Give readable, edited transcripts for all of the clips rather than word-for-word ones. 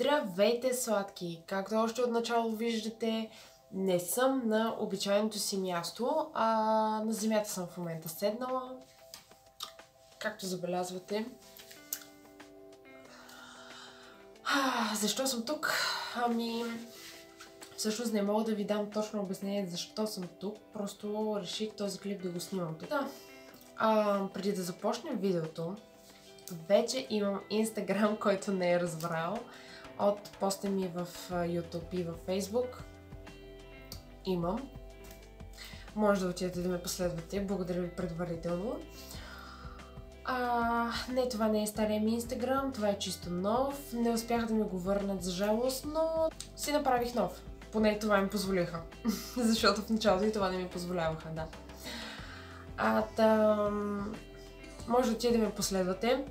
Здравейте, сладки! Както още отначало виждате, не съм на обичайното си място, а на земята съм в момента седнала. Както забелязвате. Защо съм тук? Всъщност не мога да ви дам точно обяснение защо съм тук. Просто реших този клип да го снимам тук. Преди да започнем видеото, вече имам Instagram, който не е разбрал от поста ми в YouTube и в Facebook. Имам. Може да отидете да ме последвате. Благодаря ви предварително. Не, това не е стария ми Instagram, това е чисто нов. Не успях да ми го върнат за жалост, но си направих нов. Поне това ми позволиха. Защото в началото и това не ми позволяваха, да. Може да отидете да ме последвате.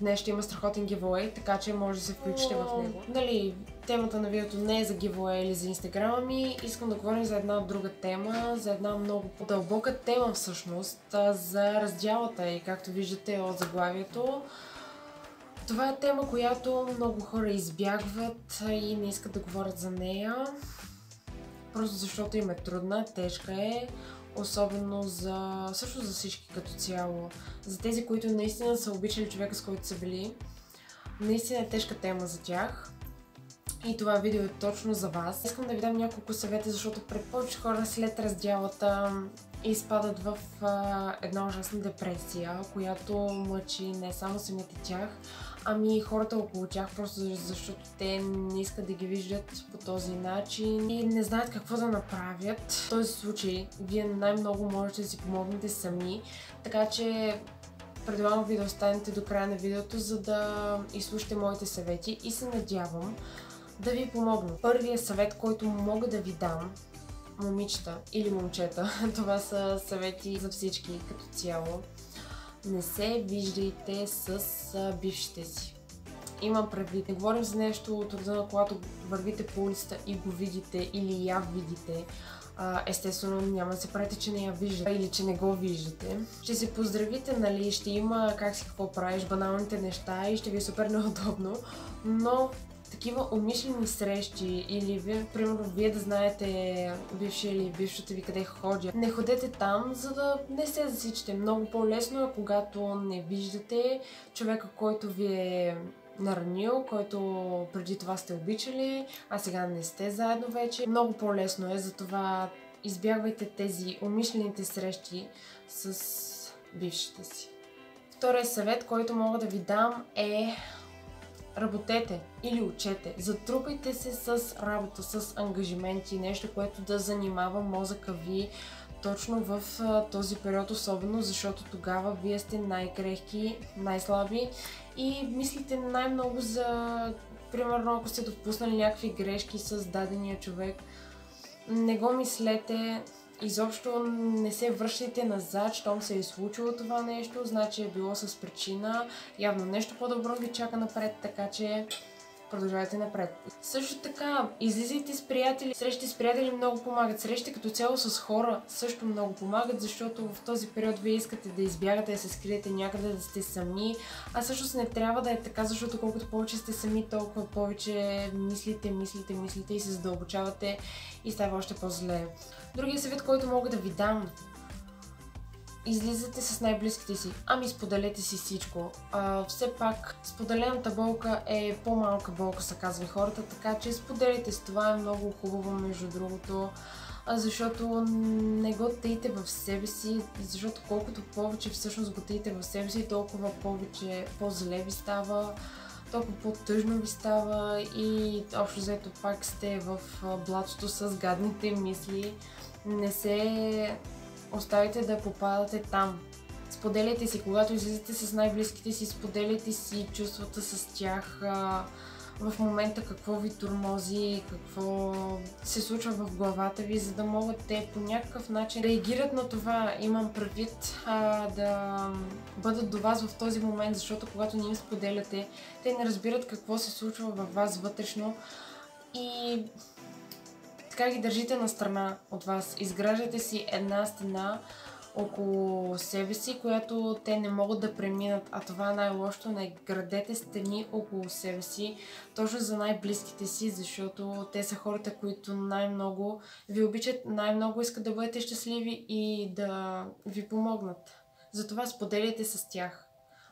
Днес ще има страхотен giveaway, така че може да се включите в него. Темата на видеото не е за giveaway или за инстаграма ми. Искам да говорим за една друга тема, за една много по-дълбока тема всъщност, за раздялата и както виждате от заглавието. Това е тема, която много хора избягват и не искат да говорят за нея. Просто защото им е трудна, тежка е. Особено също за всички като цяло. За тези, които наистина са обичали човека, с който са били. Наистина е тежка тема за тях. И това видео е точно за вас. Искам да ви дам няколко съвета, защото пред повече хора след раздялата изпадат в една ужасна депресия, която мъчи не само самите тях, ами и хората около тях, просто защото те не искат да ги виждат по този начин и не знаят какво да направят. В този случай вие най-много можете да си помогнете сами, така че предлагам ви да останете до края на видеото, за да изслушате моите съвети и се надявам да ви помогна. Първият съвет, който мога да ви дам, момичета или момчета, това са съвети за всички като цяло. Не се виждайте с бившите си. Имам предвид. Не говорим за нещо от рода на когато вървите по улицата и го видите или я видите. Естествено няма да се правите, че не я виждате или че не го виждате. Ще се поздравите, нали, ще има как си какво правиш, баналните неща и ще ви е супер неудобно, но такива умишлени срещи или примерно вие да знаете бившия или бившата ви къде ходят. Не ходете там, за да не се засичате. Много по-лесно е, когато не виждате човека, който ви е наранил, който преди това сте обичали, а сега не сте заедно вече. Много по-лесно е, затова избягвайте тези умишлените срещи с бившите си. Вторият съвет, който мога да ви дам е: работете или учете. Затрупайте се с работа, с ангажименти, нещо, което да занимава мозъка ви точно в този период, особено защото тогава вие сте най-крехки, най-слаби и мислите най-много за, примерно, ако сте допуснали някакви грешки с дадения човек. Не го мислете, изобщо не се връщайте назад, щом се е случило това нещо, значи е било с причина, явно нещо по-добро ви чака напред, така че продължавайте напред. Също така, излизайте с приятели. Срещи с приятели много помагат. Срещи като цяло с хора също много помагат, защото в този период вие искате да избягате, да се скриете някъде, да сте сами. А всъщност не трябва да е така, защото колкото повече сте сами, толкова повече мислите и се задълбочавате и става още по-зле. Другия съвет, който мога да ви дам: излизате с най-близките си, споделете си всичко. Все пак споделената болка е по-малка болка, са казва хората, така че споделите си. Това е много хубаво, между другото, защото не го таите в себе си, защото колкото повече всъщност го таите в себе си, толкова повече по-зле ви става, толкова по-тъжно ви става и общо взето пак сте в блатото с гадните мисли. Не се оставите да попадате там. Споделяйте си, когато излизате с най-близките си, споделяйте си чувствата с тях, в момента какво ви тормози, какво се случва в главата ви, за да могат те по някакъв начин да реагират на това. Имам предвид да бъдат до вас в този момент, защото когато не им споделяте, те не разбират какво се случва във вас вътрешно и така ги държите на страна от вас. Изграждате си една стена около себе си, която те не могат да преминат, а това е най-лошото. Не градете стени около себе си, точно за най-близките си, защото те са хората, които най-много ви обичат, най-много искат да бъдете щастливи и да ви помогнат. Затова споделяйте с тях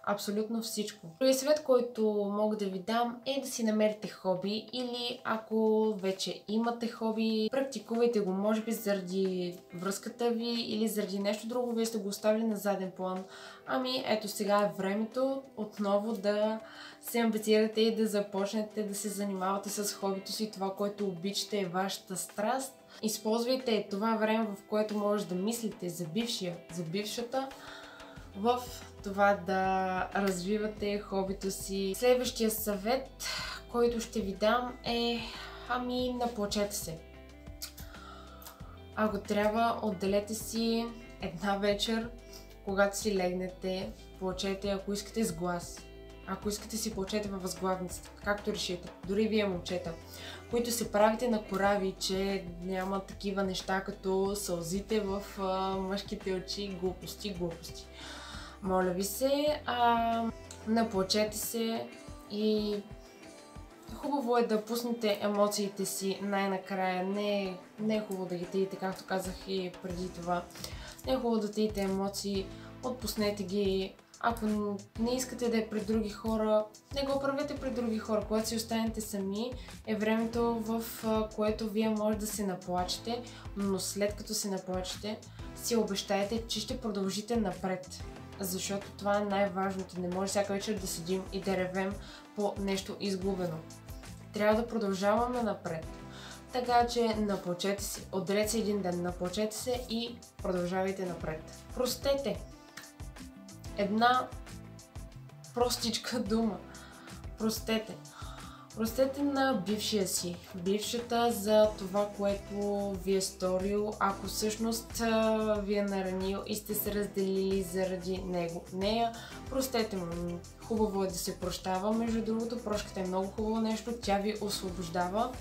абсолютно всичко. Другият съвет, който мога да ви дам, е да си намерите хоби, или ако вече имате хоби, практикувайте го, може би заради връзката ви или заради нещо друго, вие сте го оставили на заден план. Ами ето сега е времето отново да се амбицирате и да започнете да се занимавате с хобито си, това, което обичате, е вашата страст. Използвайте това време, в което може да мислите за бившия, за бившата, в това да развивате хобито си. Следващия съвет, който ще ви дам е, наплачете се. Ако трябва, отделете си една вечер, когато си легнете, плачете, ако искате с глас. Ако искате си плачете във възглавницата, както решите. Дори вие, момчета, които се правите на корави, че няма такива неща като сълзите в мъжките очи, глупости. Моля ви се, наплачете се и хубаво е да пуснете емоциите си най-накрая. Не е хубаво да ги таите, както казах и преди това. Не е хубаво да таите емоции, отпуснете ги. Ако не искате да е пред други хора, не го правете пред други хора. Когато си останете сами, е времето, в което вие може да се наплачете, но след като се наплачете, си обещайте, че ще продължите напред. Защото това е най-важното. Не може всяка вечер да седим и да ревем по нещо изгубено. Трябва да продължаваме напред. Така че наплачете се, отделете се един ден, наплачете се и продължавайте напред. Простете. Една простичка дума. Простете. Простете на бившия си, бившата за това, което ви е сторил, ако всъщност ви е наранил и сте се разделили заради нея. Простете му. Хубаво е да се прощава, между другото, прошката е много хубаво нещо, тя ви освобождава.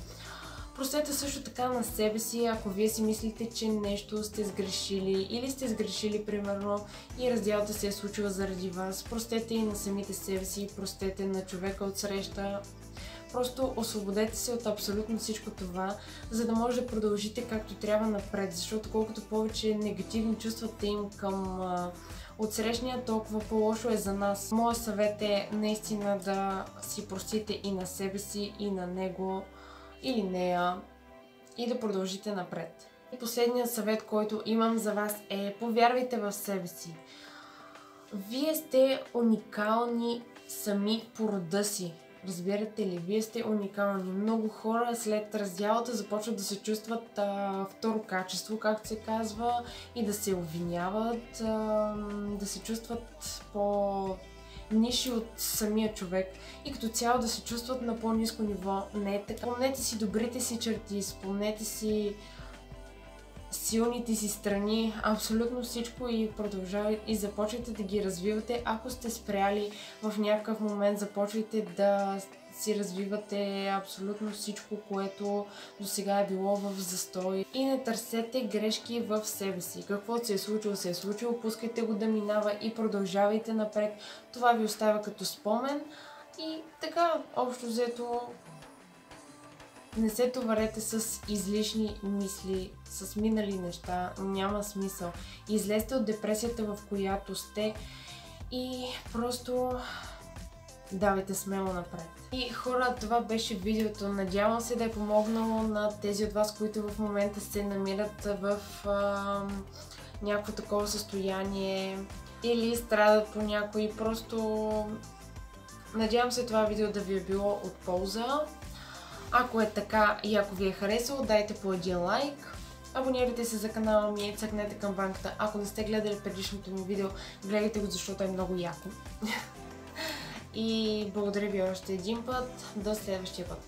Простете също така на себе си, ако вие си мислите, че нещо сте сгрешили или сте сгрешили примерно и разделата се е случила заради вас. Простете и на самите себе си, простете на човека от среща. Просто освободете се от абсолютно всичко това, за да може да продължите както трябва напред, защото колкото повече негативни чувствате им към отсрещния, толкова по-лошо е за нас. Моят съвет е наистина да си простите и на себе си, и на него, или нея, и да продължите напред. И последният съвет, който имам за вас е: повярвайте в себе си. Вие сте уникални сами по рода си. Разбирате ли? Вие сте уникални. Много хора след раздялата започват да се чувстват второ качество, както се казва, и да се обвиняват, да се чувстват по-ниши от самия човек и като цяло да се чувстват на по-ниско ниво. Не е така. Спомнете си добрите си черти, спомнете си силните си страни, абсолютно всичко, и продължавайте и започвайте да ги развивате. Ако сте спряли в някакъв момент, започвайте да си развивате абсолютно всичко, което до сега е било в застой, и не търсете грешки в себе си. Каквото се е случило, пускайте го да минава и продължавайте напред. Това ви оставя като спомен и така, общо взето, не се товарете с излишни мисли, с минали неща, няма смисъл. Излезте от депресията, в която сте, и просто давайте смело напред. И хора, това беше видеото. Надявам се да е помогнало на тези от вас, които в момента се намират в някакво такова състояние или страдат по някой. Просто надявам се това видео да ви е било от полза. Ако е така и ако ви е харесало, дайте по един лайк. Абонирайте се за канала ми и цъкнете камбанката. Ако не сте гледали предишното ми видео, гледайте го, защото е много яко. И благодаря ви още един път. До следващия път.